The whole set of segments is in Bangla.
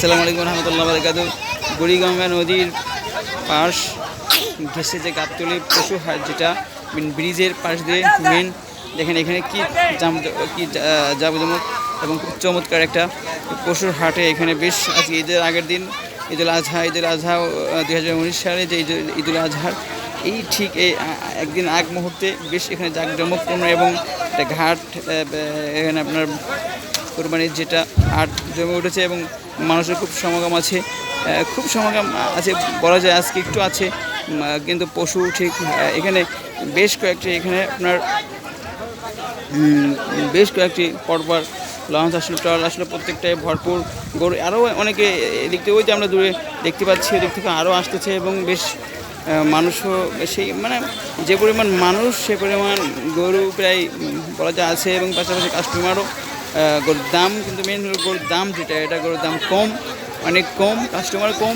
আসসালামু আলাইকুম রহমতুল্লাহ বারাকাতুহু। বুড়িগঙ্গা নদীর পাশ ঘেঁষে যে গাবতলী পশু হাট, যেটা ব্রিজের পাশ দিয়ে মেন, দেখেন এখানে কি জাঁকজমক এবং খুব চমৎকার একটা পশুর হাটে। এখানে বেশ আজকে ঈদের আগের দিন ঈদুল আজহা 2019 সালে যে ঈদুল আজহার ঠিক এই একদিন আগ মুহূর্তে বেশ এখানে জাঁকজমকপূর্ণ এবং একটা ঘাট, এখানে আপনার কোরবানির যেটা হাট জমে উঠেছে এবং মানুষের খুব সমাগম আছে, বলা যায়। আজকে একটু আছে, কিন্তু পশু ঠিক এখানে বেশ কয়েকটি, এখানে আপনার বেশ কয়েকটি পরপর লঞ্চ আসলে, ট্রল আসলে, প্রত্যেকটাই ভরপুর গরু। আরও অনেকে এদিক থেকে, ওই যে আমরা দূরে দেখতে পাচ্ছি, এদিক থেকে আরও আসতেছে এবং বেশ মানুষও সেই, মানে যে পরিমাণ মানুষ সে পরিমাণ গরু প্রায় বলা যায় আছে, এবং পাশাপাশি কাস্টমারও। গরুর দাম কিন্তু মেন হলো গরুর দাম যেটা, এটা গরুর দাম কম, অনেক কম, কাস্টমার কম,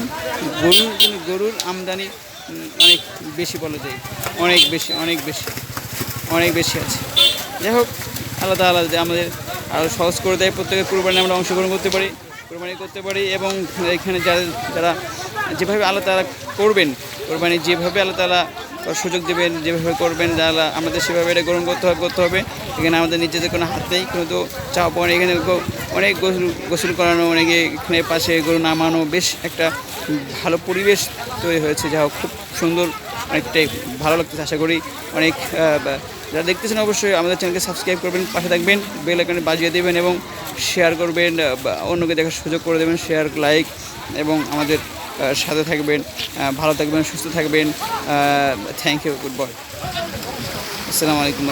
কিন্তু গরুর আমদানি অনেক বেশি বলা যায়, অনেক বেশি আছে। যাই হোক, আলাদা আলাদা আমাদের আরও সহজ করে দেয়, প্রত্যেকের কুরবানি আমরা অংশগ্রহণ করতে পারি এবং এখানে যারা যেভাবে আল্লাহ তাআলা করবেন, কোরবানি যেভাবে আল্লাহ তাআলা সুযোগ দেবেন, যেভাবে করবেন যারা আমাদের সেভাবে এটা গ্রহণ করতে হবে। এখানে আমাদের নিজেদের কোনো হাত নেই, কিন্তু চাওয়া পাওয়া। এখানে অনেক গোসল করানো, অনেকে এখানে পাশে গরু নামানো, বেশ একটা ভালো পরিবেশ তৈরি হয়েছে। যা হোক, খুব সুন্দর, অনেকটাই ভালো লাগতেছে। আশা করি অনেক যারা দেখতেছেন অবশ্যই আমাদের চ্যানেলকে সাবস্ক্রাইব করবেন, পাশে থাকবেন, বেল আইকনে বাজিয়ে দেবেন এবং শেয়ার করবেন, অন্যকে দেখার সুযোগ করে দেবেন, শেয়ার, লাইক, এবং আমাদের সাথে থাকবেন। ভালো থাকবেন, সুস্থ থাকবেন। থ্যাংক ইউ, গুড বয়, আসসালামু আলাইকুম।